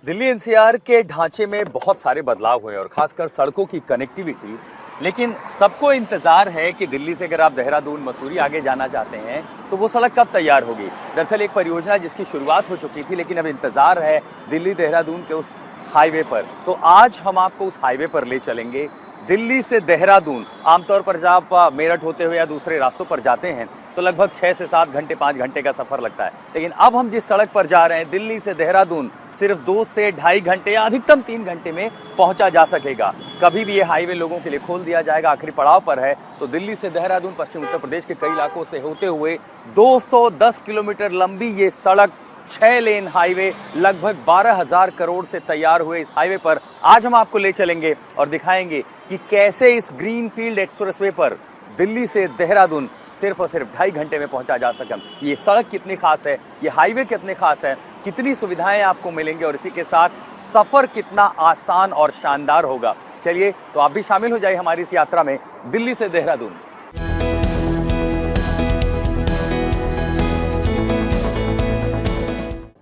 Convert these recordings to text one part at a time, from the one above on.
Delhi NCR के ढांचे में बहुत सारे बदलाव हुए और खासकर सड़कों की कनेक्टिविटी। लेकिन सबको इंतजार है कि दिल्ली से अगर आप देहरादून मसूरी आगे जाना चाहते हैं तो वो सड़क कब तैयार होगी। दरअसल एक परियोजना जिसकी शुरुआत हो चुकी थी, लेकिन अब इंतजार है दिल्ली देहरादून के उस हाईवे पर। तो आज हम आपको उस हाईवे पर ले चलेंगे। दिल्ली से देहरादून आमतौर पर जब आप मेरठ होते हुए या दूसरे रास्तों पर जाते हैं तो लगभग 6 से 7 घंटे 5 घंटे का सफर लगता है, लेकिन अब हम जिस सड़क पर जा रहे हैं दिल्ली से देहरादून सिर्फ 2 से ढाई घंटे या अधिकतम 3 घंटे में पहुंचा जा सकेगा। कभी भी ये हाईवे लोगों के लिए खोल दिया जाएगा, आखिरी पड़ाव पर है। तो दिल्ली से देहरादून पश्चिम उत्तर प्रदेश के कई इलाकों से होते हुए 210 किलोमीटर लंबी ये सड़क 6 लेन हाईवे लगभग 12,000 करोड़ से तैयार हुए इस हाईवे पर आज हम आपको ले चलेंगे और दिखाएंगे कि कैसे इस ग्रीनफील्ड एक्सप्रेसवे पर दिल्ली से देहरादून सिर्फ और सिर्फ 2.5 घंटे में पहुंचा जा सके। ये सड़क कितनी खास है, ये हाईवे कितने खास है, कितनी सुविधाएं आपको मिलेंगी और इसी के साथ सफर कितना आसान और शानदार होगा। चलिए तो आप भी शामिल हो जाइए हमारी इस यात्रा में दिल्ली से देहरादून।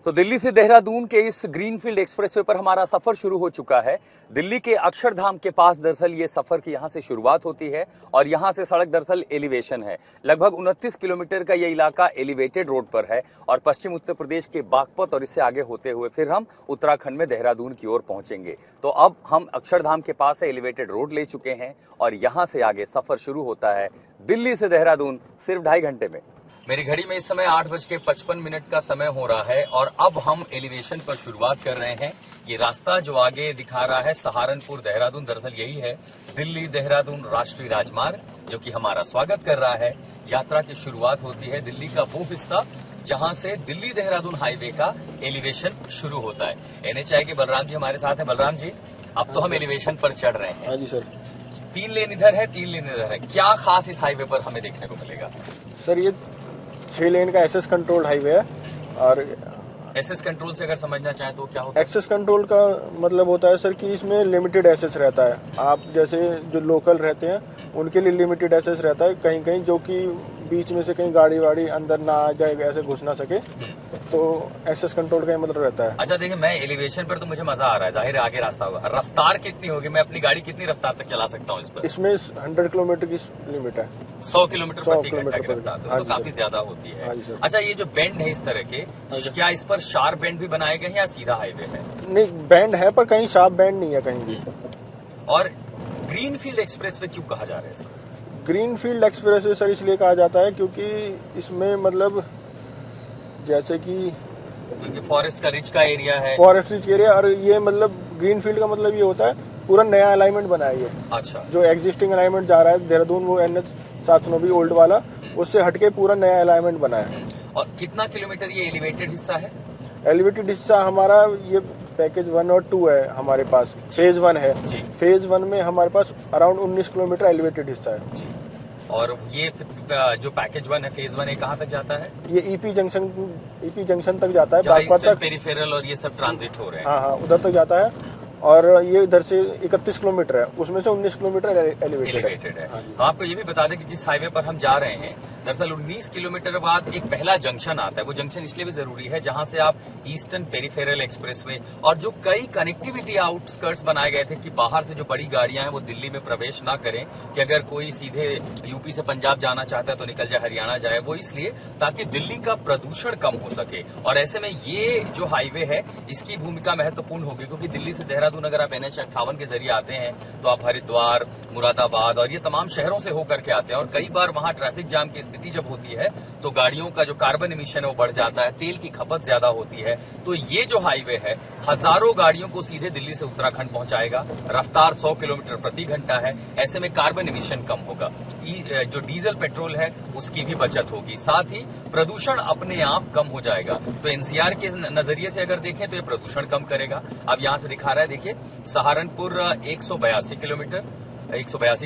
तो दिल्ली से देहरादून के इस ग्रीनफील्ड एक्सप्रेसवे पर हमारा सफर शुरू हो चुका है। दिल्ली के अक्षरधाम के पास दरअसल ये सफर की यहाँ से शुरुआत होती है और यहाँ से सड़क दरअसल एलिवेशन है। लगभग 29 किलोमीटर का ये इलाका एलिवेटेड रोड पर है और पश्चिम उत्तर प्रदेश के बागपत और इससे आगे होते हुए फिर हम उत्तराखंड में देहरादून की ओर पहुंचेंगे। तो अब हम अक्षरधाम के पास से एलिवेटेड रोड ले चुके हैं और यहाँ से आगे सफर शुरू होता है दिल्ली से देहरादून सिर्फ 2.5 घंटे में। मेरी घड़ी में इस समय 8:55 का समय हो रहा है और अब हम एलिवेशन पर शुरुआत कर रहे हैं। ये रास्ता जो आगे दिखा रहा है सहारनपुर देहरादून, दरअसल यही है दिल्ली देहरादून राष्ट्रीय राजमार्ग जो कि हमारा स्वागत कर रहा है। यात्रा की शुरुआत होती है दिल्ली का वो हिस्सा जहां से दिल्ली देहरादून हाईवे का एलिवेशन शुरू होता है। एनएचआई के बलराम जी हमारे साथ हैं। बलराम जी, अब तो हम एलिवेशन पर चढ़ रहे हैं। हाँ जी सर। 3 लेन इधर है, 3 लेन इधर है। क्या खास इस हाईवे पर हमें देखने को मिलेगा? सर ये 6 लेन का एसेस कंट्रोल हाईवे है और एसेस कंट्रोल से अगर समझना चाहें तो क्या होता है? एक्सेस कंट्रोल का मतलब होता है सर कि इसमें लिमिटेड एसेस रहता है। आप जैसे जो लोकल रहते हैं उनके लिए लिमिटेड एसेस रहता है, कहीं कहीं जो कि बीच में से कहीं गाड़ी वाड़ी अंदर ना आ जाए, ऐसे घुस ना सके, तो एक्सेस कंट्रोल का मतलब रहता है। अच्छा देखिए, मैं एलिवेशन पर तो मुझे मजा आ रहा है, जाहिर है आगे रास्ता होगा। रफ्तार कितनी होगी, मैं अपनी गाड़ी कितनी रफ्तार तक चला सकता हूँ इस पर? इसमें 100 किलोमीटर की लिमिट है। 100 किलोमीटर प्रति घंटा की रफ्तार तो काफी ज्यादा होती है। अच्छा, ये जो बेंड है इस तरह के, क्या इस पर शार्प बेंड भी बनाए गए हैं या सीधा हाईवे है? नहीं, बेंड है पर कहीं शार्प बेंड नहीं है कहीं भी। और ग्रीनफील्ड एक्सप्रेसवे क्यों कहा जा रहा है इसको? ग्रीनफील्ड एक्सप्रेसवे सर इसलिए कहा जाता है क्योंकि इसमें मतलब जैसे कि फॉरेस्ट का रिच का एरिया है, फॉरेस्ट रिच एरिया, और ये मतलब ग्रीनफील्ड का मतलब ये होता है पूरा नया अलाइनमेंट बना है ये। अच्छा, जो जो एग्जिस्टिंग अलाइनमेंट जा रहा है देहरादून वो NH 790 ओल्ड वाला, उससे हटके पूरा नया अलाइनमेंट बना है। और कितना किलोमीटर ये एलिवेटेड हिस्सा है? एलिवेटेड हिस्सा हमारा ये पैकेज 1 और 2 है हमारे पास। फेज 1 है, फेज 1 में हमारे पास अराउंड 19 किलोमीटर एलिवेटेड हिस्सा है जी। और ये जो पैकेज 1 है, फेज 1 है, कहाँ तक जाता है? ये ईपी जंक्शन तक जाता है, बागपत तक, पेरिफेरल और ये सब ट्रांजिट हो रहे हैं। हाँ, उधर तक जाता है। और ये इधर से 31 किलोमीटर है, उसमें से 19 किलोमीटर एलिवेटेड है। हम आपको ये भी बता दें कि जिस हाईवे पर हम जा रहे हैं दरअसल 19 किलोमीटर बाद एक पहला जंक्शन आता है। वो जंक्शन इसलिए भी जरूरी है जहां से आप ईस्टर्न पेरिफेरल एक्सप्रेसवे और जो कई कनेक्टिविटी आउटस्कर्ट्स बनाए गए थे कि बाहर से जो बड़ी गाड़ियां हैं वो दिल्ली में प्रवेश ना करें, कि अगर कोई सीधे यूपी से पंजाब जाना चाहता है तो निकल जाए, हरियाणा जाए, वो इसलिए ताकि दिल्ली का प्रदूषण कम हो सके। और ऐसे में ये जो हाईवे है इसकी भूमिका महत्वपूर्ण होगी, क्योंकि दिल्ली से देहरादून अगर आप NH 58 के जरिए आते हैं तो आप हरिद्वार, मुरादाबाद और ये तमाम शहरों से होकर के आते हैं और कई बार वहां ट्रैफिक जाम की स्थिति जब होती है तो गाड़ियों का जो कार्बन एमिशन है वो बढ़ जाता है, तेल की खपत ज्यादा होती है। तो ये जो हाईवे है हजारों गाड़ियों को सीधे दिल्ली से उत्तराखंड पहुंचाएगा। रफ्तार 100 किलोमीटर प्रति घंटा है, ऐसे में कार्बन एमिशन कम होगा, जो डीजल पेट्रोल है उसकी भी बचत होगी, साथ ही प्रदूषण अपने आप कम हो जाएगा। तो एनसीआर के नजरिए से अगर देखें तो ये प्रदूषण कम करेगा। अब यहां से दिखा रहा है, देखिए सहारनपुर 182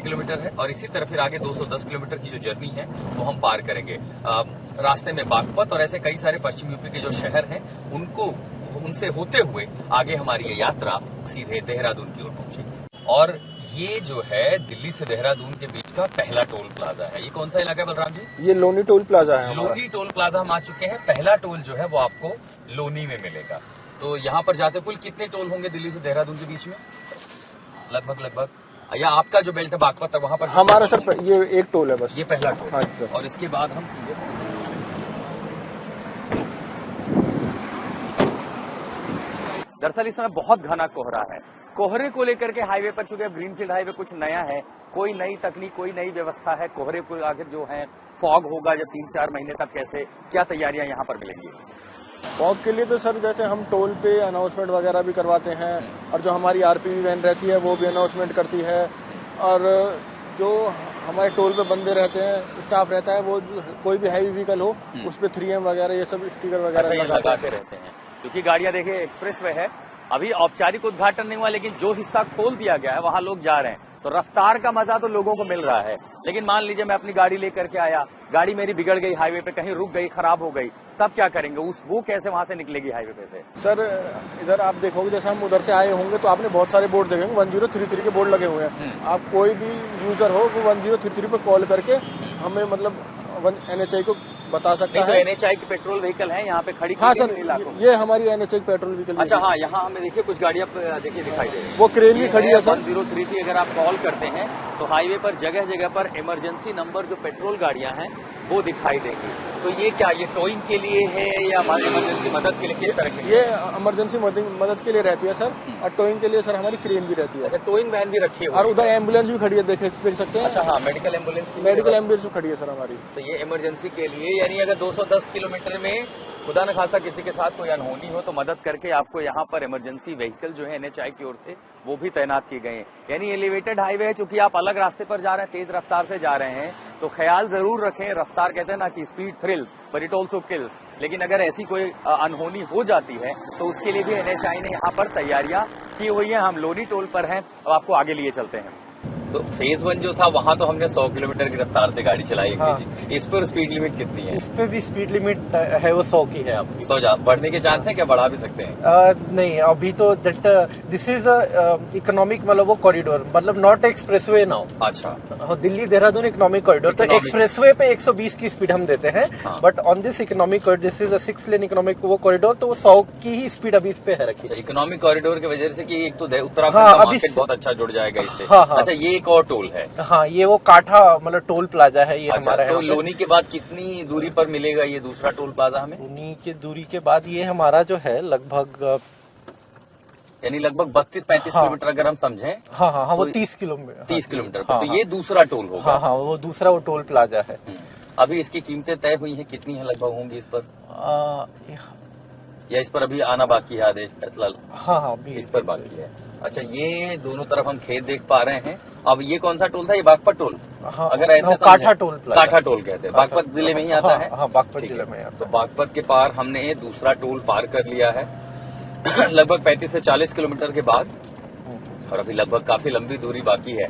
किलोमीटर है और इसी तरह फिर आगे 210 किलोमीटर की जो जर्नी है वो हम पार करेंगे। रास्ते में बागपत और ऐसे कई सारे पश्चिम यूपी के जो शहर हैं उनसे होते हुए आगे हमारी ये यात्रा सीधे देहरादून की ओर पहुंचेगी। और ये जो है दिल्ली से देहरादून के बीच का पहला टोल प्लाजा है। ये कौन सा इलाका है बलराम जी? ये लोनी टोल प्लाजा है। लोनी टोल प्लाजा हम आ चुके हैं। पहला टोल जो है वो आपको लोनी में मिलेगा। तो यहाँ पर जाते कुल कितने टोल होंगे दिल्ली से देहरादून के बीच में? लगभग या आपका जो बेल्ट है बागपत तक वहाँ पर? हमारा सर ये एक टोल है बस, ये पहला टोल। हाँ सर। और इसके बाद हम सीधे दरअसल इस समय बहुत घना कोहरा है। कोहरे को लेकर के हाईवे पर, चूंकि अब ग्रीनफील्ड हाईवे कुछ नया है, कोई नई तकनीक, कोई नई व्यवस्था है, कोहरे को आखिर जो है फॉग होगा जब 3-4 महीने तक, कैसे क्या तैयारियां यहाँ पर मिलेंगी? फॉग के लिए तो सर जैसे हम टोल पे अनाउंसमेंट वगैरह भी करवाते हैं, और जो हमारी आरपीवी वैन रहती है वो भी अनाउंसमेंट करती है, और जो हमारे टोल पे बंदे रहते हैं, स्टाफ रहता है, वो कोई भी हैवी व्हीकल हो उस पे 3M वगैरह ये सब स्टिकर वगैरह लगाते रहते हैं। क्योंकि गाड़ियां देखिए एक्सप्रेस वे है, अभी औपचारिक उद्घाटन नहीं हुआ, लेकिन जो हिस्सा खोल दिया गया है वहां लोग जा रहे हैं, तो रफ्तार का मजा तो लोगों को मिल रहा है। लेकिन मान लीजिए मैं अपनी गाड़ी लेकर के आया, गाड़ी मेरी बिगड़ गई हाईवे पे, कहीं रुक गई, खराब हो गई, तब क्या करेंगे? वो कैसे वहां से निकलेगी हाईवे पे से? सर इधर आप देखोगे, जैसे हम उधर से आए होंगे तो आपने बहुत सारे बोर्ड देखेंगे, 1033 के बोर्ड लगे हुए हैं। आप कोई भी यूजर हो वो 1033 पे कॉल करके हमें मतलब NHAI को बता सकता है। तो NHAI की पेट्रोल व्हीकल है यहाँ पे खड़ी? हाँ सर, ये हमारी NHAI पेट्रोल व्हीकल। अच्छा हाँ, यहाँ हमें देखिए कुछ गाड़ियाँ देखिए दिखाई दे रही है, वो क्रेन भी खड़ी है सर। 1033 अगर आप कॉल करते हैं तो हाईवे पर जगह जगह पर इमरजेंसी नंबर जो पेट्रोल गाड़ियाँ हैं वो दिखाई देंगी। तो ये क्या, ये टोइंग के लिए है या हमारी इमरजेंसी मदद के लिए, किस तरह की? ये इमरजेंसी मदद के लिए रहती है सर, और टोइंग के लिए सर हमारी क्रेन भी रहती है। अच्छा, टोइंग वैन भी रखी है, और उधर एम्बुलेंस भी खड़ी है, देख सकते हैं। अच्छा हाँ, मेडिकल एम्बुलेंस भी खड़ी है सर हमारी। तो ये इमरजेंसी के लिए, यानी अगर 210 किलोमीटर में खुदा न खासा किसी के साथ कोई अनहोनी हो तो मदद करके आपको यहाँ पर इमरजेंसी व्हीकल जो है NHAI की ओर से वो भी तैनात किए गए हैं। यानी एलिवेटेड हाईवे है, चूंकि आप अलग रास्ते पर जा रहे हैं, तेज रफ्तार से जा रहे हैं, तो ख्याल जरूर रखें। रफ्तार कहते हैं ना कि speed thrills but it also kills, लेकिन अगर ऐसी कोई अनहोनी हो जाती है तो उसके लिए भी NHAI ने यहाँ पर तैयारियां की हुई है। हम लोनी टोल पर हैं, अब आपको आगे लिए चलते हैं। तो फेज 1 जो था वहां तो हमने 100 किलोमीटर की रफ्तार से गाड़ी चलाई। हाँ। इस पर स्पीड लिमिट कितनी है? इस पे भी स्पीड लिमिट है, वो 100 की है आपकी। 100 बढ़ने के चांस है क्या, बढ़ा भी सकते हैं? नहीं, अभी तो दिस इज इकोनॉमिक, मतलब वो कॉरिडोर, मतलब नॉट एक्सप्रेसवे नाउ। अच्छा, दिल्ली देहरादून इकोनॉमिक कॉरिडोर, तो एक्सप्रेसवे पे 120 की स्पीड हम देते हैं, but on this economic corridor, this is a 6 lane economic वो कॉरिडोर, तो वो 100 की ही स्पीड अभी इस पे है रखी। इकोनॉमिक कॉरिडोर की वजह से कि एक तो उत्तराखंड का मार्केट बहुत अच्छा जुड़ जाएगा इससे। अच्छा, ये एक और टोल है। हाँ, ये वो काठा मतलब टोल प्लाजा है ये। अच्छा, हमारा तो लोनी के बाद कितनी दूरी पर मिलेगा ये दूसरा टोल प्लाजा हमें? लोनी की दूरी के बाद ये हमारा जो है लगभग, यानी लगभग 32-35 किलोमीटर अगर हम समझें। हाँ, वो 30 किलोमीटर। 30 किलोमीटर, तो ये दूसरा टोल होगा। हाँ, वो दूसरा वो टोल प्लाजा है। अभी इसकी कीमतें तय हुई है, कितनी है लगभग होंगी इस पर, या इस पर अभी आना बाकी है आदेश फैसला? हाँ, इस पर बाकी है। अच्छा, ये दोनों तरफ हम खेत देख पा रहे हैं। अब ये कौन सा टोल था, ये बागपत टोल? हाँ, अगर ऐसे काठा टोल, काठा टोल कहते हैं, बागपत जिले में ही आता है। हाँ, बागपत जिले में आता है। तो बागपत के पार हमने दूसरा टोल पार कर लिया है लगभग 35 से 40 किलोमीटर के बाद, और अभी लगभग काफी लंबी दूरी बाकी है।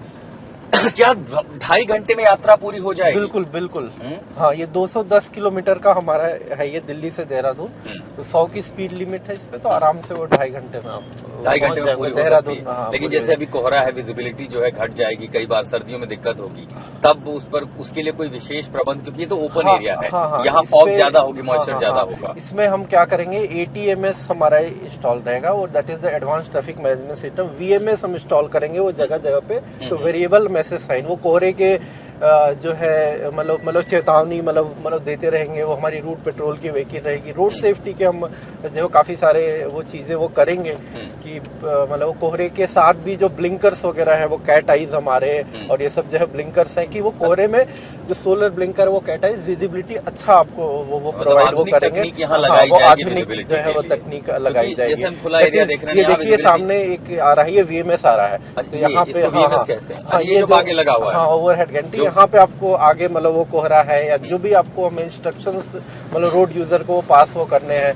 क्या 2.5 घंटे में यात्रा पूरी हो जाएगी? बिल्कुल। हाँ, ये 210 किलोमीटर का हमारा है ये, दिल्ली से देहरादून। तो 100 की स्पीड लिमिट है इस पे, तो आराम से वो 2.5 घंटे में आप 2.5 घंटे में पूरी देहरादून। लेकिन जैसे अभी कोहरा है, विजिबिलिटी जो है घट जाएगी, कई बार सर्दियों में दिक्कत होगी, तब उस पर उसके लिए कोई विशेष प्रबंध, क्योंकि ये तो ओपन एरिया है, यहाँ फॉग ज्यादा होगी, मॉइस्चर ज्यादा होगा। इसमें हम क्या करेंगे, ATMS हमारा इंस्टॉल रहेगा, और that is the advance traffic management system. VMS हम इंस्टॉल करेंगे वो जगह जगह पे, तो वेरिएबल मैसेज साइन, वो कोहरे के जो है मतलब चेतावनी मतलब देते रहेंगे। वो हमारी रूट पेट्रोल की व्हीकल रहेगी, रोड सेफ्टी के हम जो काफी सारे वो चीजें वो करेंगे कि मतलब कोहरे के साथ भी जो ब्लिंकर्स वगैरह है, वो कैट आइज हमारे, और ये सब जो है ब्लिंकर्स हैं कि वो कोहरे में जो सोलर ब्लिंकर, वो कैट आइज विजिबिलिटी अच्छा आपको वो प्रोवाइड वो करेंगे। वो आधुनिक जो है वो तकनीक लगाई जाएगी। ये देखिए सामने एक आ रहा है, ये VMS आ रहा है, तो यहाँ पे ये जो आगे लगा हुआ है, हाँ, ओवरहेड घंटी, यहाँ पे आपको आगे मतलब वो कोहरा है या जो भी आपको हमें इंस्ट्रक्शंस मतलब रोड यूजर को पास वो करने हैं,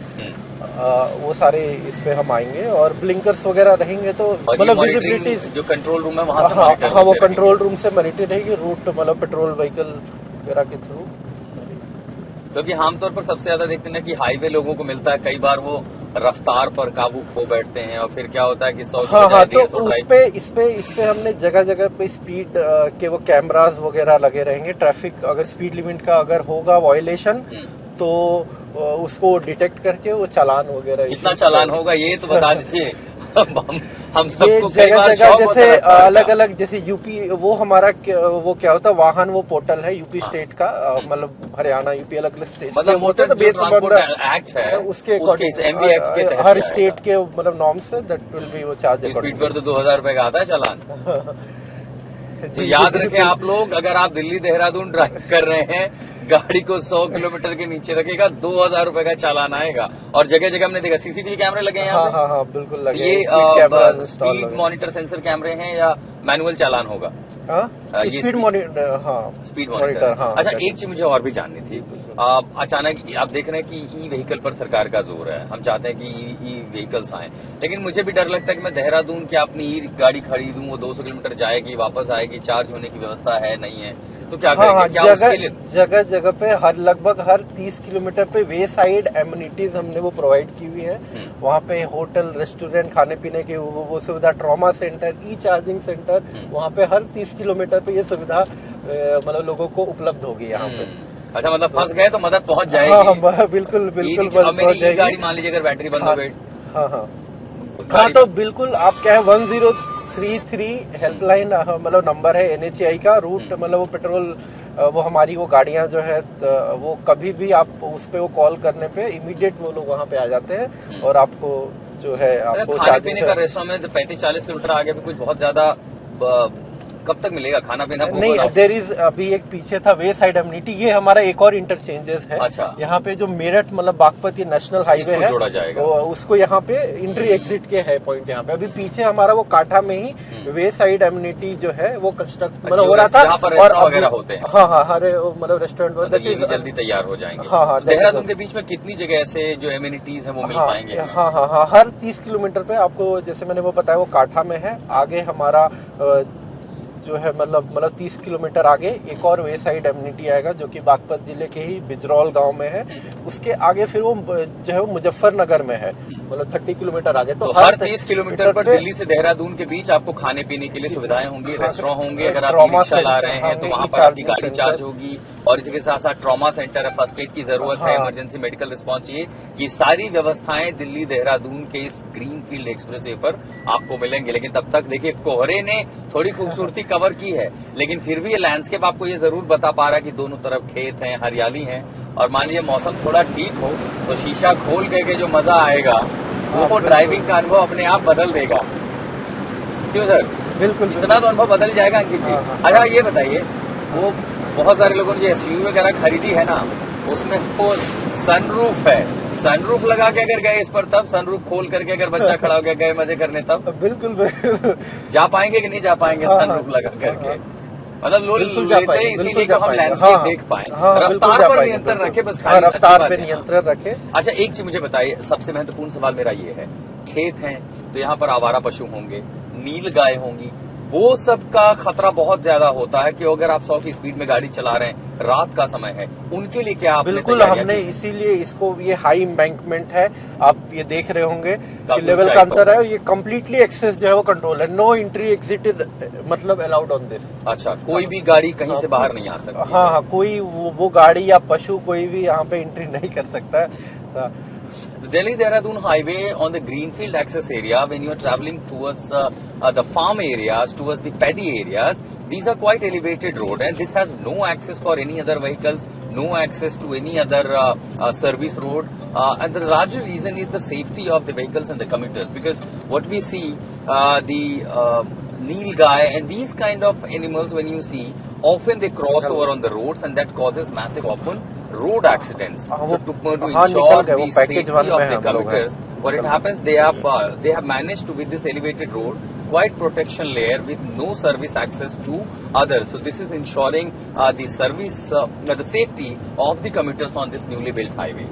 वो सारे इस पे हम आएंगे, और ब्लिंकर्स वगैरह रहेंगे, तो मतलब विजिबिलिटी जो कंट्रोल रूम है वहाँ से, हाँ, वो कंट्रोल रूम से मॉनिटर रहेगी रूट, मतलब पेट्रोल व्हीकल वगैरह के थ्रू। क्योंकि आमतौर पर सबसे ज्यादा देखते हैं ना कि हाईवे लोगों को मिलता है, कई बार वो रफ्तार पर काबू खो बैठते हैं, और फिर क्या होता है कि 100 हाँ, तो इस पे हमने जगह जगह पे स्पीड के वो कैमरास वगैरह लगे रहेंगे। ट्रैफिक अगर स्पीड लिमिट का अगर होगा वायलेशन, तो उसको डिटेक्ट करके वो चालान वगैरह कितना चालान होगा ये तो बता दीजिए। हम ये सबको कई जगह बार जगह शौक जैसे होता रहता है। अलग अलग, जैसे यूपी वो हमारा वो क्या होता है, वाहन वो पोर्टल है यूपी स्टेट का, मतलब हरियाणा यूपी अलग अलग स्टेट मतलब मोटर ट्रांसपोर्ट एक्ट है उसके MV एक्ट के तहत हर आएगा। स्टेट के मतलब नॉर्म्स है, दैट विल बी वो चार्ज स्पीड पर तो 2000 रुपए का आता है चालान। तो याद रखें आप लोग, अगर आप दिल्ली देहरादून ड्राइव कर रहे हैं, गाड़ी को 100 किलोमीटर के नीचे रखेगा 2000 रुपए का चालान आएगा। और जगह जगह हमने देखा सीसीटीवी कैमरे लगे हैं यहाँ पे। हाँ बिल्कुल लगे। ये स्पीड मॉनिटर सेंसर कैमरे हैं या मैनुअल चालान होगा? ये स्पीड मॉनिटर, हाँ स्पीड मॉनिटर। हाँ। अच्छा, एक चीज मुझे और भी जाननी थी। अचानक आप देख रहे हैं कि ई व्हीकल पर सरकार का जोर है, हम चाहते हैं कि ई व्हीकल्स आए, लेकिन मुझे भी डर लगता है कि मैं देहरादून की अपनी ई गाड़ी खरीदूं, वो 200 किलोमीटर जाएगी वापस आएगी, चार्ज होने की व्यवस्था है नहीं है, तो क्या करेंगे? क्या उसके लिए जगह जगह पे लगभग हर 30 किलोमीटर पे वे साइड एमिनिटीज हमने वो प्रोवाइड की हुई है। वहाँ पे होटल, रेस्टोरेंट, खाने पीने की वो सुविधा, trauma centre, e charging centre, वहाँ पे हर 30 किलोमीटर पे ये सुविधा मतलब लोगों को उपलब्ध होगी यहाँ पे। अच्छा, मतलब फंस गए तो मदद पहुंच जाएगी। हाँ बिल्कुल बिल्कुल पहुंच जाएगी। गाड़ी मान लीजिए अगर बैटरी बंद हो गई, हाँ तो बिल्कुल आप क्या है 1033 हेल्पलाइन मतलब नंबर है NHAI का रूट, मतलब वो पेट्रोल वो हमारी वो गाड़ियां जो है वो कभी भी आप उस पे वो कॉल करने पे इमीडिएट वो लोग वहाँ पे आ जाते हैं और आपको जो है आपको खाने पीने का रेस्टोरेंट में 35-40 किलोमीटर आगे भी कुछ बहुत ज्यादा कब तक मिलेगा खाना पीना? नहीं, देर इज अभी एक पीछे था वे साइड एमिनिटी, ये हमारा एक और इंटरचेंजेस है। अच्छा। यहाँ पे जो मेरठ मतलब बागपत ये नेशनल हाईवे है, जोड़ा जाएगा। उसको यहाँ पे एंट्री एग्जिट के है पॉइंट यहाँ पे। अभी पीछे हमारा वो काठा में ही वे साइड एमिनिटी जो है वो कंस्ट्रक्ट मतलब हो रहा था, और वगैरह होते हैं। हाँ हरे मतलब रेस्टोरेंट ये भी जल्दी तैयार हो जाएंगे। हाँ देहरादून के बीच में कितनी जगह ऐसे जो एमिनिटीज है वो मिल पाएंगे? हाँ हर 30 किलोमीटर पे आपको, जैसे मैंने वो बताया वो काठा में है, आगे हमारा जो है मतलब 30 किलोमीटर आगे एक और वे साइड एमिनिटी आएगा जो कि बागपत जिले के ही बिजरौल गांव में है। उसके आगे फिर वो जो है वो मुजफ्फरनगर में है, मतलब 30 किलोमीटर आगे। तो हर 30 किलोमीटर पर दिल्ली से देहरादून के बीच आपको खाने पीने के लिए सुविधाएं होंगी, रेस्टोरेंट होंगे, अगर आप रिक्शा ला रहे हैं तो वहाँ पर आपकी गाड़ी चार्ज होगी, और इसके साथ साथ ट्रॉमा सेंटर है, फर्स्ट एड की जरूरत है, इमरजेंसी मेडिकल रिस्पॉन्स चाहिए, ये सारी व्यवस्थाएं दिल्ली देहरादून के इस ग्रीनफील्ड एक्सप्रेसवे पर आपको मिलेंगे। लेकिन तब तक देखिए, कोहरे ने थोड़ी खूबसूरती कवर की है, लेकिन फिर भी ये लैंडस्केप आपको ये जरूर बता पा रहा है कि दोनों तरफ खेत हैं, हरियाली है, और मान लीजिए मौसम थोड़ा ठीक हो तो शीशा खोल के जो मजा आएगा वो ड्राइविंग का अनुभव अपने आप बदल देगा। क्यों सर? बिल्कुल, इतना तो अनुभव बदल जाएगा अंकित जी। अच्छा, ये बताइए, वो बहुत सारे लोगों ने जो SUV वगैरह खरीदी है ना, उसमें वो सनरूफ है, सनरूफ लगा के अगर गए इस पर, तब सनरूफ खोल करके अगर बच्चा खड़ा हो गया गए मजे करने, तब बिल्कुल जा पाएंगे कि नहीं जा पाएंगे सनरूफ लगा करके? मतलब लोग लेते हैं इसीलिए कि हम लैंडस्केप देख पाए। रफ्तार पर नियंत्रण रखे, बस रफ्तार पे नियंत्रण रखे। अच्छा, एक चीज मुझे बताइए, सबसे महत्वपूर्ण सवाल मेरा ये है, खेत हैं तो यहाँ पर आवारा पशु होंगे, नील गाय होंगी, वो सब का खतरा बहुत ज्यादा होता है कि अगर आप 100 की स्पीड में गाड़ी चला रहे हैं, रात का समय है, उनके लिए क्या आपने बिल्कुल हमने इसीलिए इसको, ये हाई एम्बैंकमेंट है, आप ये देख रहे होंगे कि लेवल का अंतर है, ये कम्प्लीटली एक्सेस जो है वो कंट्रोल है, नो एंट्री एग्जिट मतलब अलाउड ऑन दिस। अच्छा, कोई भी गाड़ी कहीं से बाहर नहीं आ सकती? हाँ, कोई वो गाड़ी या पशु कोई भी यहाँ पे एंट्री नहीं कर सकता है। The Delhi-Dehradun highway on the greenfield access area, when you are traveling towards the farm areas, towards the paddy areas, these are quite elevated road, and this has no access for any other vehicles, no access to any other service road, and the larger reason is the safety of the vehicles and the commuters, because what we see, the nilgai and these kind of animals, when you see, often they cross over on the roads, and that causes massive often road accidents. So to ensure the safety of the commuters, what it happens, they have managed to, with this elevated road, quite protection layer with no service access to others. So this is ensuring the service, the safety of the commuters on this newly built highway.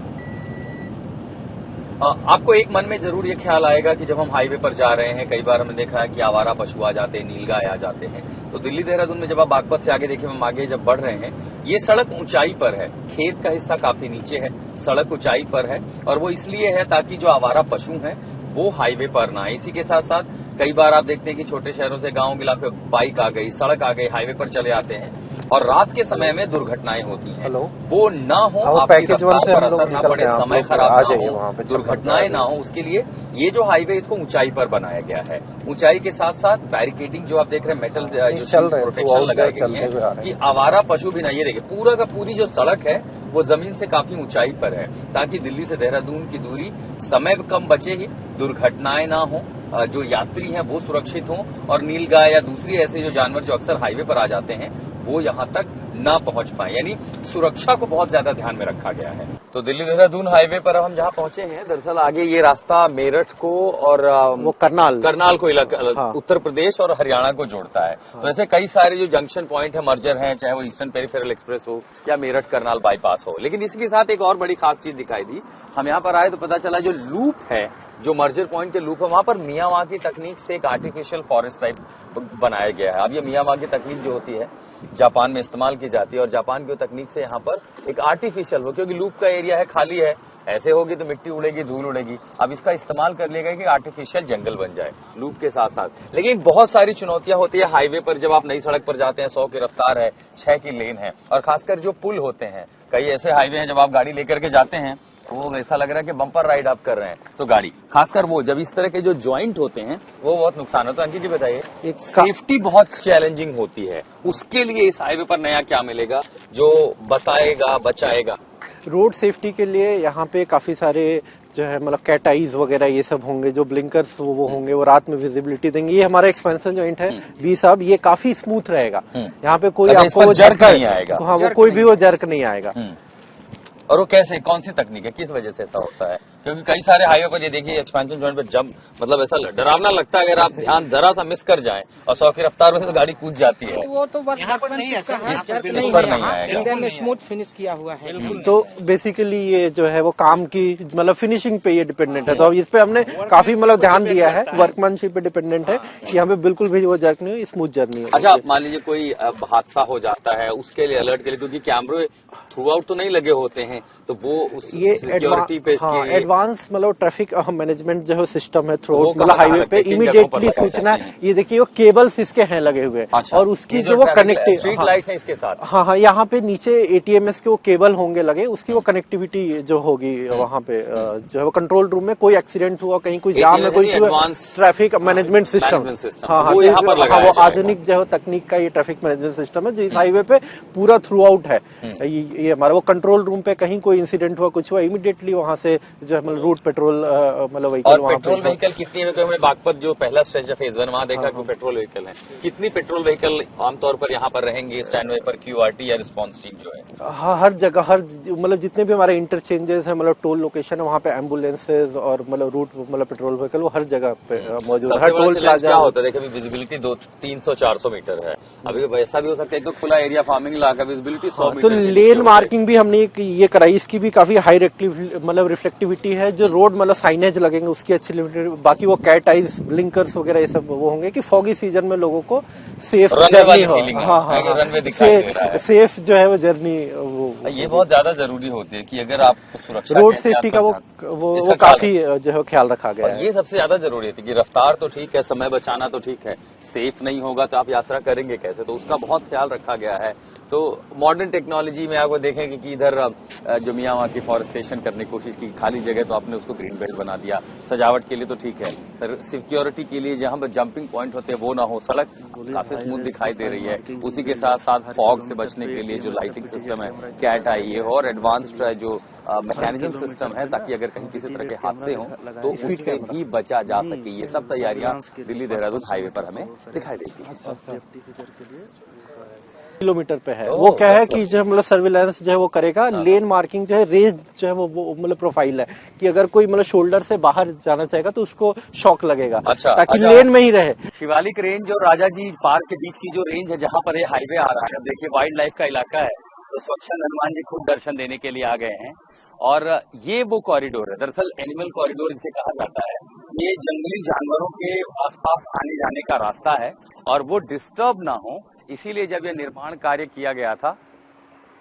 आपको एक मन में जरूर ये ख्याल आएगा कि जब हम हाईवे पर जा रहे हैं, कई बार हमने देखा है कि आवारा पशु आ जाते हैं, नीलगाय आ जाते हैं, तो दिल्ली देहरादून में जब आप बागपत से आगे देखिए, हम आगे जब बढ़ रहे हैं, ये सड़क ऊंचाई पर है, खेत का हिस्सा काफी नीचे है, सड़क ऊंचाई पर है, और वो इसलिए है ताकि जो आवारा पशु हैं वो हाईवे पर ना आए। इसी के साथ साथ कई बार आप देखते हैं कि छोटे शहरों से गाँव इलाके बाइक आ गई, सड़क आ गई, हाईवे पर चले आते हैं, और रात के समय में दुर्घटनाएं होती हैं, हेलो, वो ना हो, आपकी पैकेज वन से रफ्तार हम पर लोग असर ना निकल पड़े, गए, समय आप लोग खराब आ ना जाइए हो, वहाँ पे, दुर्घटनाएं ना हो, उसके लिए ये जो हाईवे इसको ऊंचाई पर बनाया गया है। ऊंचाई के साथ साथ बैरिकेडिंग जो आप देख रहे हैं, मेटल जो चल रहे हैं, प्रोटेक्शन लगाई गई चलते हुए आ है रहे कि हैं। आवारा पशु भी ना, ये देखिए पूरा का पूरी जो सड़क है वो जमीन से काफी ऊंचाई पर है, ताकि दिल्ली से देहरादून की दूरी समय कम बचे ही, दुर्घटनाएं ना हो, जो यात्री हैं वो सुरक्षित हों, और नीलगाय या दूसरी ऐसे जो जानवर जो अक्सर हाईवे पर आ जाते हैं वो यहाँ तक ना पहुंच पाए, यानी सुरक्षा को बहुत ज्यादा ध्यान में रखा गया है। तो दिल्ली देहरादून हाईवे पर अब हम जहाँ पहुंचे हैं, दरअसल आगे ये रास्ता मेरठ को और वो करनाल को हाँ। उत्तर प्रदेश और हरियाणा को जोड़ता है। हाँ। तो ऐसे कई सारे जो जंक्शन पॉइंट है, मर्जर हैं, चाहे वो ईस्टर्न पेरिफेरल एक्सप्रेस हो या मेरठ करनाल बाईपास हो। लेकिन इसके साथ एक और बड़ी खास चीज दिखाई दी, हम यहाँ पर आए तो पता चला जो लूप है, जो मर्जर पॉइंट के लूप है, वहां पर मियावाकी तकनीक से एक आर्टिफिशियल फॉरेस्ट टाइप बनाया गया है। अब ये मियावाकी तकनीक जो होती है जापान में इस्तेमाल की जाती है, और जापान की तकनीक से यहाँ पर एक आर्टिफिशियल हो, क्योंकि लूप का एरिया है, खाली है, ऐसे होगी तो मिट्टी उड़ेगी, धूल उड़ेगी। अब इसका इस्तेमाल कर लिया गया कि आर्टिफिशियल जंगल बन जाए लूप के साथ साथ। लेकिन बहुत सारी चुनौतियां होती है हाईवे पर, जब आप नई सड़क पर जाते हैं, 100 की रफ्तार है, 6 की लेन है, और खासकर जो पुल होते हैं, कई ऐसे हाईवे हैं जब आप गाड़ी लेकर के जाते हैं वो ऐसा लग रहा है कि बम्पर राइड आप कर रहे हैं, तो गाड़ी खासकर वो जब इस तरह के जो जॉइंट होते हैं वो बहुत नुकसान होता है। अंकित जी बताइए, एक सेफ्टी बहुत चैलेंजिंग होती है, उसके लिए इस हाईवे पर नया क्या मिलेगा जो बताएगा, बचाएगा? रोड सेफ्टी के लिए यहाँ पे काफी सारे जो है मतलब कैट आइज वगैरह ये सब होंगे, जो ब्लिंकर्स वो होंगे, वो रात में विजिबिलिटी देंगे। ये हमारा एक्सपेंशन जॉइंट है बी साहब, ये काफी स्मूथ रहेगा, यहाँ पे कोई आपको वो जर्क नहीं आएगा। हाँ, वो कोई भी वो जर्क नहीं आएगा। और वो कैसे, कौन सी तकनीक है, किस वजह से ऐसा होता है? क्योंकि कई सारे हाईवे पर ये देखिए एक्सपेंशन जॉइंट पर जंप, मतलब ऐसा डरावना लगता है, अगर आप ध्यान जरा सा मिस कर जाएं और 100 की रफ्तार में तो गाड़ी कूद जाती है। वो तो बस इस पर नहीं आएगा, एकदम स्मूथ फिनिश किया हुआ है। तो बेसिकली ये जो है वो काम की मतलब फिनिशिंग पे ये डिपेंडेंट है, तो अब इस पे हमने काफी मतलब ध्यान दिया है, वर्कमैनशिप पे डिपेंडेंट है कि यहाँ पे बिल्कुल भी वो जर्क नहीं हो, स्मूथ जर्नी है। अच्छा, मान लीजिए कोई हादसा हो जाता है, उसके लिए अलर्ट के लिए, क्योंकि कैमरे थ्रू आउट तो नहीं लगे होते हैं, तो वो उस ये सिक्योरिटी पे हाँ, एडवांस मतलब ट्रैफिक मैनेजमेंट जो सिस्टम है थ्रू वो मतलब हाईवे पे इमीडिएटली सूचना, ये देखिए वो केबल्स इसके हैं लगे हुए, और उसकी जो वो कनेक्टिव स्ट्रीट लाइट है इसके साथ, हाँ, यहाँ पे नीचे एटीएमएस के वो केबल होंगे लगे, उसकी वो कनेक्टिविटी जो होगी वहाँ पे जो है वो कंट्रोल रूम में कोई एक्सीडेंट हुआ, कहीं कोई जाम है, कोई ट्रैफिक मैनेजमेंट सिस्टम, हाँ, वो आधुनिक जो तकनीक का ये ट्रैफिक मैनेजमेंट सिस्टम है जो इस हाईवे पे पूरा थ्रू आउट है। ये हमारा वो कंट्रोल रूम पे कहीं कोई इंसिडेंट हुआ, कुछ हुआ, इमीडिएटली वहाँ से जो है मतलब रूट पेट्रोल मतलब व्हीकल, और पेट्रोल व्हीकल कितनी है? हमने बागपत जो पहला स्टेज है फेज 1 वहाँ देखा कि पेट्रोल व्हीकल है, कितनी पेट्रोल व्हीकल आमतौर पर यहाँ पर रहेंगे स्टैंड वे पर, क्यूआरटी या रिस्पांस टीम जो है? हाँ, हर जगह, हर मतलब जितने भी हमारे इंटरचेंजेस है, मतलब टोल लोकेशन है, वहाँ पे एम्बुलेंसेज और मतलब रूट मतलब पेट्रोल व्हीकल वो हर जगह पे मौजूद है। हर टोल प्लाजा क्या होता है, देखिए विजिबिलिटी 300-400 मीटर है, अभी वैसा भी हो सकता है तो खुला एरिया फार्मिंग इलाका, विजिबिलिटी 100 मीटर। तो लेन मार्किंग भी हमने ये कराई, इसकी भी काफी हाई मतलब रिफ्लेक्टिविटी है, जो रोड मतलब साइनेज लगेंगे उसकी अच्छी लिमिटेड, बाकी वो कैट आइज ब्लिंकर्स वगैरह ये सब वो होंगे कि फॉगी सीजन में लोगों को सेफ जर्नी हो, हाँ, सेफ जो है वो जर्नी, वो ये बहुत ज्यादा जरूरी होती है कि अगर आप सुरक्षा रोड सेफ्टी का वो काफी जो है ख्याल रखा गया है। ये सबसे ज्यादा जरूरी है कि रफ्तार तो ठीक है, समय बचाना तो ठीक है, सेफ नहीं होगा तो आप यात्रा करेंगे कैसे, तो उसका बहुत ख्याल रखा गया है। तो मॉडर्न टेक्नोलॉजी में आपको देखेंगे कि इधर जो मियावाकी फॉरेस्टेशन करने की कोशिश की, खाली जगह तो आपने उसको ग्रीन बेल्ट बना दिया, सजावट के लिए तो ठीक है, पर सिक्योरिटी के लिए जहां पर जंपिंग पॉइंट होते हैं वो ना हो, सड़क काफी स्मूथ दिखाई दे रही है, उसी के साथ साथ फॉग से बचने के लिए जो लाइटिंग सिस्टम है, कैट आई है, और एडवांस्ड जो मैकेनिज्म सिस्टम है, ताकि अगर कहीं किसी तरह के हादसे हों तो उससे भी बचा जा सके। ये सब तैयारियां दिल्ली देहरादून हाईवे पर हमें दिखाई देती है। किलोमीटर पे है वो क्या है कि जो मतलब सर्विलांस जो है वो करेगा, लेन मार्किंग जो है, रेस जो है वो मतलब प्रोफाइल है कि अगर कोई मतलब शोल्डर से बाहर जाना चाहेगा तो उसको शॉक लगेगा, ताकि लेन में ही रहे। शिवालिक रेंज और राजाजी पार्क के बीच की जो रेंज है जहाँ पर ये हाईवे आ रहा है, देखिए वाइल्ड लाइफ का इलाका है, तो स्वच्छंद हनुमान जी खुद दर्शन देने के लिए आ गए हैं, और ये वो कॉरिडोर है, दरअसल एनिमल कॉरिडोर इसे कहा जाता है, ये जंगली जानवरों के आसपास आने जाने का रास्ता है और वो डिस्टर्ब ना हो, इसीलिए जब ये निर्माण कार्य किया गया था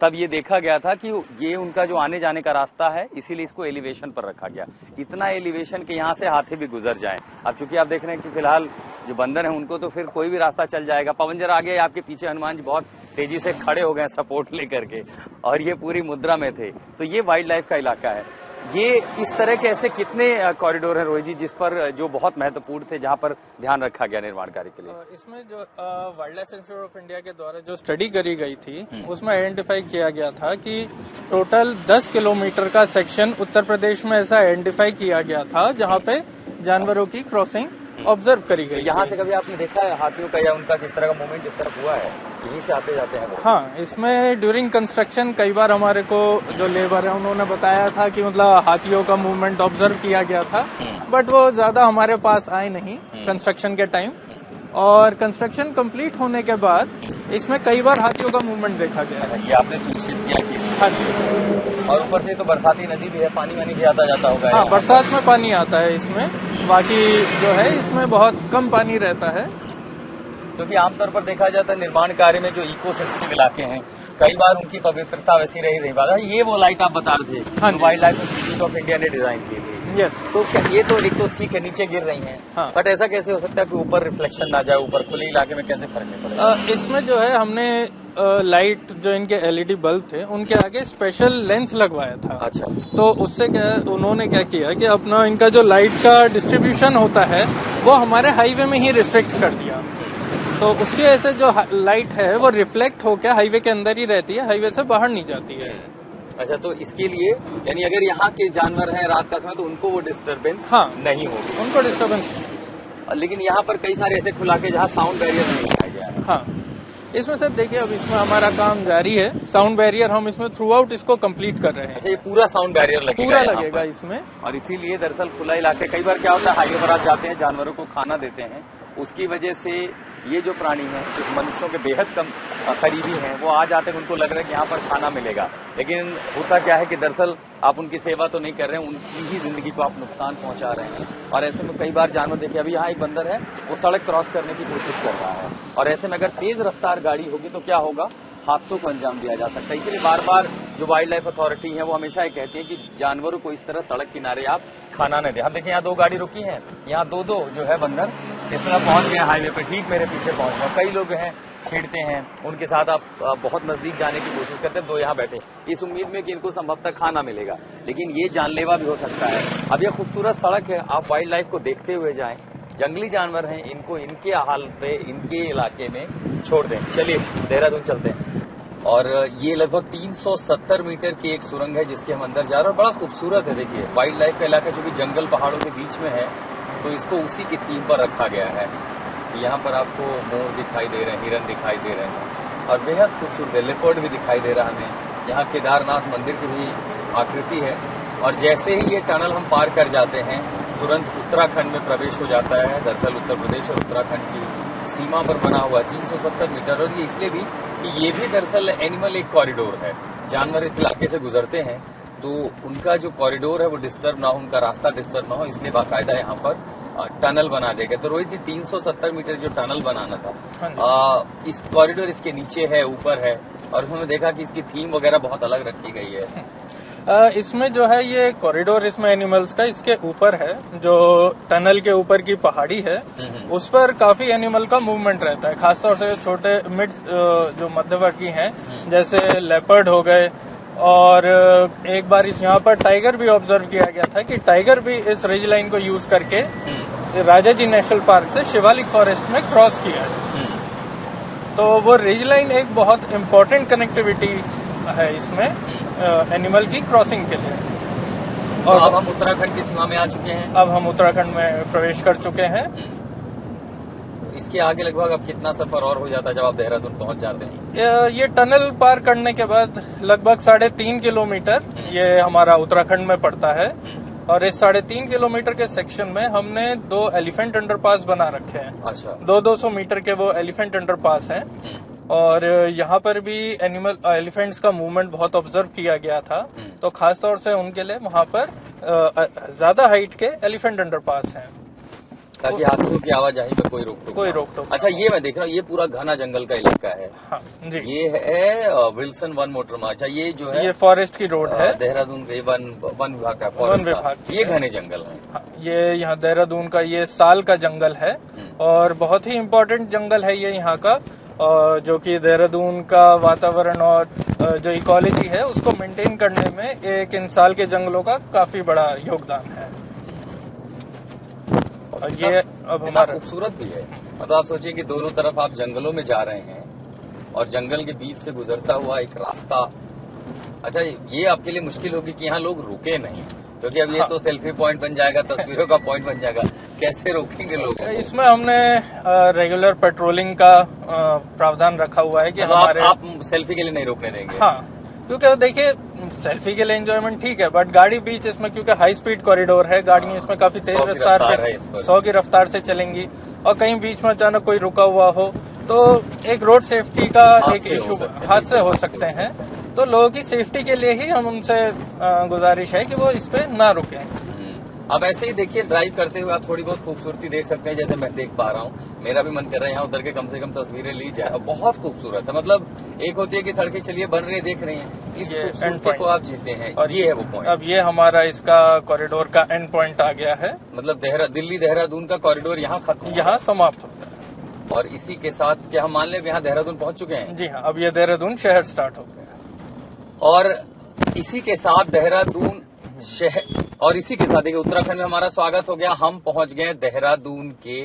तब ये देखा गया था कि ये उनका जो आने जाने का रास्ता है, इसीलिए इसको एलिवेशन पर रखा गया, इतना एलिवेशन कि यहाँ से हाथी भी गुजर जाएं। अब चूंकि आप देख रहे हैं कि फिलहाल जो बंदर हैं उनको तो फिर कोई भी रास्ता चल जाएगा। पवन जरा आगे, आपके पीछे हनुमान जी बहुत तेजी से खड़े हो गए सपोर्ट लेकर के, और ये पूरी मुद्रा में थे। तो ये वाइल्ड लाइफ का इलाका है। ये इस तरह के ऐसे कितने कॉरिडोर हैं रोहित जी जिस पर जो बहुत महत्वपूर्ण थे, जहां पर ध्यान रखा गया निर्माण कार्य के लिए? इसमें जो wild life institute of India के द्वारा जो स्टडी करी गई थी उसमें आइडेंटिफाई किया गया था कि टोटल 10 किलोमीटर का सेक्शन उत्तर प्रदेश में ऐसा आइडेंटिफाई किया गया था जहां पे जानवरों की क्रॉसिंग ऑब्जर्व करी गई। यहाँ से कभी आपने देखा है हाथियों का या उनका किस तरह का मूवमेंट इस तरफ हुआ है? यहीं से आते जाते हैं वो? हाँ, इसमें ड्यूरिंग कंस्ट्रक्शन कई बार हमारे को जो लेबर है उन्होंने बताया था कि मतलब हाथियों का मूवमेंट ऑब्जर्व किया गया था, बट वो ज्यादा हमारे पास आए नहीं कंस्ट्रक्शन के टाइम। और कंस्ट्रक्शन कंप्लीट होने के बाद इसमें कई बार हाथियों का मूवमेंट देखा गया है। ये आपने सुनिश्चित किया कि हाँ जी। और ऊपर से तो बरसाती नदी भी है, पानी वानी भी आता जाता होगा? हाँ, बरसात में पानी आता है इसमें, बाकी जो है इसमें बहुत कम पानी रहता है। क्योंकि आमतौर पर देखा जाता है निर्माण कार्य में जो इको सेंसिटिव इलाके हैं कई बार उनकी पवित्रता वैसी रही नहीं पाता। ये वो लाइट आप बता रहे थे? हाँ, wild life institute of India ने डिजाइन की थी। यस। तो ये तो एक तो ठीक है नीचे गिर रही हैं, हाँ। बट ऐसा कैसे हो सकता है कि ऊपर रिफ्लेक्शन ना जाए? ऊपर खुले इलाके में कैसे फर्क नहीं पड़ेगा? इसमें जो है हमने लाइट जो इनके एलईडी बल्ब थे उनके आगे स्पेशल लेंस लगवाया था। अच्छा। तो उससे क्या उन्होंने क्या किया कि अपना इनका जो लाइट का डिस्ट्रीब्यूशन होता है वो हमारे हाईवे में ही रिस्ट्रिक्ट कर दिया। तो उसकी वजह से जो लाइट है वो रिफ्लेक्ट होकर हाईवे के अंदर ही रहती है, हाईवे से बाहर नहीं जाती है। अच्छा, तो इसके लिए यानी अगर यहाँ के जानवर हैं रात का समय तो उनको वो डिस्टर्बेंस हाँ, नहीं होगी? उनको डिस्टर्बेंस। लेकिन यहाँ पर कई सारे ऐसे खुला के जहाँ साउंड बैरियर नहीं लगाया गया है। हाँ, इसमें सर देखिए अब इसमें हमारा काम जारी है। साउंड बैरियर हम इसमें थ्रू आउट इसको कंप्लीट कर रहे हैं। अच्छा, ये पूरा साउंड बैरियर लगेगा? पूरा यहाँ लगेगा पर। इसमें। और इसीलिए दरअसल खुला इलाके कई बार क्या होता है हाईवे पर आप जाते हैं जानवरों को खाना देते हैं, उसकी वजह से ये जो प्राणी हैं कुछ मनुष्यों के बेहद कम करीबी हैं, वो आ जाते हैं, उनको लग रहा है कि यहाँ पर खाना मिलेगा, लेकिन होता क्या है कि दरअसल आप उनकी सेवा तो नहीं कर रहे हैं, उनकी ही जिंदगी को आप नुकसान पहुंचा रहे हैं। और ऐसे में कई बार जानवर देखिए, अभी यहाँ एक बंदर है वो सड़क क्रॉस करने की कोशिश कर रहा है, और ऐसे में अगर तेज रफ्तार गाड़ी होगी तो क्या होगा, हादसों को अंजाम दिया जा सकता है। इसलिए बार बार जो वाइल्ड लाइफ अथॉरिटी है वो हमेशा ये कहती है कि जानवरों को इस तरह सड़क किनारे आप खाना न दें। हम देखिए यहाँ 2 गाड़ी रुकी है, यहाँ 2 जो है बंदर इस तरह पहुंच गए हाईवे पे, ठीक मेरे पीछे पहुंच गए। कई लोग हैं छेड़ते हैं, उनके साथ आप बहुत नजदीक जाने की कोशिश करते हैं, 2 यहाँ बैठे इस उम्मीद में कि इनको संभवतः खाना मिलेगा, लेकिन ये जानलेवा भी हो सकता है। अब ये खूबसूरत सड़क है, आप वाइल्ड लाइफ को देखते हुए जाएं, जंगली जानवर हैं इनको इनके हाल पे इनके इलाके में छोड़ दें। चलिए देहरादून चलते हैं। और ये लगभग 370 मीटर की एक सुरंग है जिसके हम अंदर जा रहे हैं, और बड़ा खूबसूरत है। देखिए वाइल्ड लाइफ का इलाका जो कि जंगल पहाड़ों के बीच में है, तो इसको उसी की थीम पर रखा गया है। यहाँ पर आपको मोर दिखाई दे रहे हैं, हिरन दिखाई दे रहे हैं, और बेहद खूबसूरत है, लेपर्ड भी दिखाई दे रहा हमें। यहाँ केदारनाथ मंदिर की भी आकृति है, और जैसे ही ये टनल हम पार कर जाते हैं तुरंत उत्तराखंड में प्रवेश हो जाता है। दरअसल उत्तर प्रदेश और उत्तराखंड की सीमा पर बना हुआ 370 मीटर, और ये इसलिए भी कि ये भी दरअसल एनिमल एक कॉरिडोर है। जानवर इस इलाके से गुजरते हैं तो उनका जो कॉरिडोर है वो डिस्टर्ब ना हो, उनका रास्ता डिस्टर्ब ना हो, इसलिए बाकायदा यहाँ पर टनल बना दिया गया। तो रोहित जी 370 मीटर जो टनल बनाना था, इस कॉरिडोर इसके नीचे है, ऊपर है, और हमने देखा कि इसकी थीम वगैरह बहुत अलग रखी गई है। इसमें जो है ये कॉरिडोर इसमें एनिमल्स का इसके ऊपर है, जो टनल के ऊपर की पहाड़ी है उस पर काफी एनिमल का मूवमेंट रहता है, खासतौर से छोटे मिड जो मध्यवर्गीय हैं जैसे लेपर्ड हो गए, और एक बार इस यहाँ पर टाइगर भी ऑब्जर्व किया गया था कि टाइगर भी इस रिज लाइन को यूज करके राजाजी नेशनल पार्क से शिवालिक फॉरेस्ट में क्रॉस किया है। तो वो रिज लाइन एक बहुत इम्पोर्टेंट कनेक्टिविटी है इसमें एनिमल की क्रॉसिंग के लिए। और अब हम उत्तराखंड की सीमा में आ चुके हैं। अब हम उत्तराखंड में प्रवेश कर चुके हैं। इसके आगे लगभग अब कितना सफर और हो जाता है जब आप देहरादून पहुंच जाते हैं? ये टनल पार करने के बाद लगभग 3.5 किलोमीटर ये हमारा उत्तराखंड में पड़ता है, और इस 3.5 किलोमीटर के सेक्शन में हमने 2 एलिफेंट अंडरपास बना रखे हैं। अच्छा। 200 मीटर के वो एलिफेंट अंडरपास हैं, और यहाँ पर भी एलिफेंट्स का मूवमेंट बहुत ऑब्जर्व किया गया था, तो खास तौर से उनके लिए वहाँ पर ज्यादा हाइट के एलिफेंट अंडरपास हैं, ताकि हाथियों की आवाजाही में कोई रोक टोक। अच्छा, ये मैं देख रहा हूँ ये पूरा घना जंगल का इलाका है। हाँ जी। ये है विल्सन वन मोटर मार्ग। अच्छा, ये जो है ये फॉरेस्ट की रोड है, देहरादून के वन विभाग का वन विभाग। ये घने जंगल है। हाँ, ये यहाँ देहरादून का ये साल का जंगल है, और बहुत ही इम्पोर्टेंट जंगल है ये यहाँ का, जो कि देहरादून का वातावरण और जो इकोलॉजी है उसको मेंटेन करने में एक इन साल के जंगलों का काफी बड़ा योगदान है। और ये अब हमारा खूबसूरत भी है। मतलब आप सोचिए कि दोनों तरफ आप जंगलों में जा रहे हैं और जंगल के बीच से गुजरता हुआ एक रास्ता। अच्छा, ये आपके लिए मुश्किल होगी कि यहाँ लोग रुके नहीं, क्योंकि अब ये तो सेल्फी पॉइंट बन जाएगा, तस्वीरों का पॉइंट बन जाएगा, कैसे रोकेंगे लोग? इसमें हमने रेगुलर पेट्रोलिंग का प्रावधान रखा हुआ है कि हमारे आप सेल्फी के लिए नहीं रोकने देंगे? हाँ, क्योंकि देखिए सेल्फी के लिए एंजॉयमेंट ठीक है, बट गाड़ी बीच इसमें क्योंकि हाई स्पीड कॉरिडोर है, गाड़ियां इसमें काफी तेज रफ्तार पे 100 की रफ्तार से चलेंगी और कहीं बीच में अचानक कोई रुका हुआ हो तो एक रोड सेफ्टी का एक इशू, हादसे हो सकते हैं। तो लोगों की सेफ्टी के लिए ही हम उनसे गुजारिश है कि वो इस पे ना रुकें। अब ऐसे ही देखिए, ड्राइव करते हुए आप थोड़ी बहुत खूबसूरती देख सकते हैं, जैसे मैं देख पा रहा हूँ। मेरा भी मन कर रहा है यहाँ उतर के कम से कम तस्वीरें ली जाए। बहुत खूबसूरत है। मतलब एक होती है कि सड़कें चलिए बन रही है, देख रही हैं, इस खूबसूरती को आप जीते हैं और ये है वो पॉइंट। अब ये हमारा इसका कॉरिडोर का एंड पॉइंट आ गया है। मतलब दिल्ली देहरादून का कॉरिडोर यहाँ खत्म, यहाँ समाप्त होता है। और इसी के साथ क्या हम मान लें यहाँ देहरादून पहुंच चुके हैं? जी हाँ, अब ये देहरादून शहर स्टार्ट हो गया और इसी के साथ देहरादून शहर, और इसी के साथ देखिए उत्तराखंड में हमारा स्वागत हो गया। हम पहुंच गए देहरादून के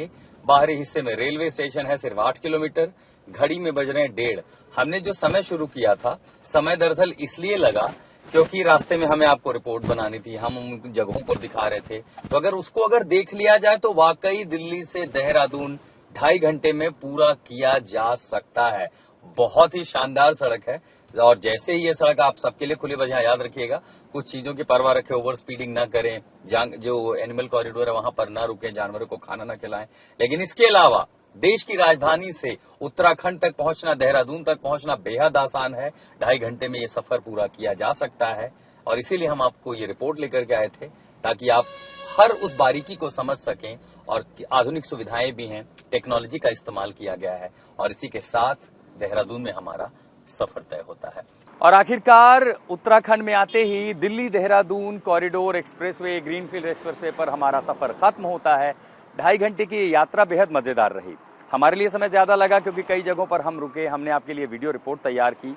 बाहरी हिस्से में। रेलवे स्टेशन है सिर्फ 8 किलोमीटर, घड़ी में बज रहे हैं 1:30। हमने जो समय शुरू किया था, समय दरअसल इसलिए लगा क्योंकि रास्ते में हमें आपको रिपोर्ट बनानी थी, हम उन जगहों को दिखा रहे थे। तो अगर देख लिया जाए तो वाकई दिल्ली से देहरादून 2.5 घंटे में पूरा किया जा सकता है। बहुत ही शानदार सड़क है और जैसे ही ये सड़क आप सबके लिए खुली, बस याद रखिएगा कुछ चीजों की परवाह रखें, ओवर स्पीडिंग ना करें, जो एनिमल कॉरिडोर है वहां पर ना रुकें, जानवरों को खाना ना खिलाएं। लेकिन इसके अलावा देश की राजधानी से उत्तराखंड तक पहुंचना, देहरादून तक पहुंचना बेहद आसान है। 2.5 घंटे में ये सफर पूरा किया जा सकता है और इसीलिए हम आपको ये रिपोर्ट लेकर के आए थे ताकि आप हर उस बारीकी को समझ सकें। और आधुनिक सुविधाएं भी हैं, टेक्नोलॉजी का इस्तेमाल किया गया है और इसी के साथ देहरादून में हमारा सफर तय होता है। और आखिरकार उत्तराखंड में आते ही Delhi Dehradun corridor expressway, greenfield expressway पर हमारा सफर खत्म होता है। 2.5 घंटे की यात्रा बेहद मजेदार रही। हमारे लिए समय ज्यादा लगा क्योंकि कई जगहों पर हम रुके, हमने आपके लिए वीडियो रिपोर्ट तैयार की।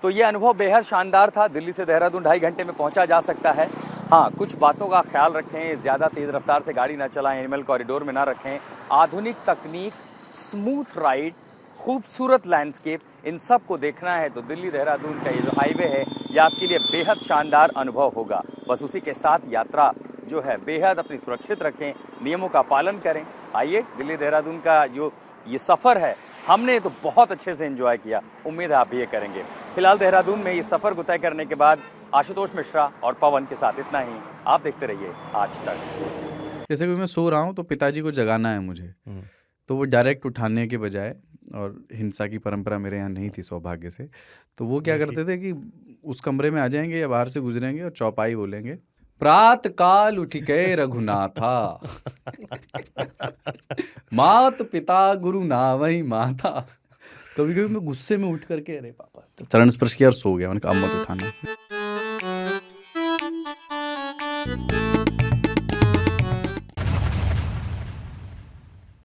तो ये अनुभव बेहद शानदार था। दिल्ली से देहरादून 2.5 घंटे में पहुंचा जा सकता है। हाँ, कुछ बातों का ख्याल रखें, ज्यादा तेज रफ्तार से गाड़ी ना चलाएं, एनिमल कॉरिडोर में ना रखें। आधुनिक तकनीक, स्मूथ राइड, खूबसूरत लैंडस्केप, इन सब को देखना है तो दिल्ली देहरादून का ये जो हाईवे है ये आपके लिए बेहद शानदार अनुभव होगा। बस उसी के साथ यात्रा जो है बेहद अपनी सुरक्षित रखें, नियमों का पालन करें। आइए, दिल्ली देहरादून का जो ये सफ़र है हमने तो बहुत अच्छे से एंजॉय किया, उम्मीद है आप भी ये करेंगे। फिलहाल देहरादून में ये सफ़र को तय करने के बाद आशुतोष मिश्रा और पवन के साथ इतना ही। आप देखते रहिए आज तक। जैसे कि मैं सो रहा हूँ तो पिताजी को जगाना है मुझे, तो वो डायरेक्ट उठाने के बजाय, और हिंसा की परंपरा मेरे यहाँ नहीं थी सौभाग्य से, तो वो क्या करते थे कि उस कमरे में आ जाएंगे या बाहर से गुजरेंगे और चौपाई बोलेंगे, प्रात काल उठ के रघुनाथा मात पिता गुरु नावई माता। कभी कभी मैं गुस्से में उठ करके अरे पापा, चरण स्पर्श किया और सो गया। मैंने कहा अब मत उठाना।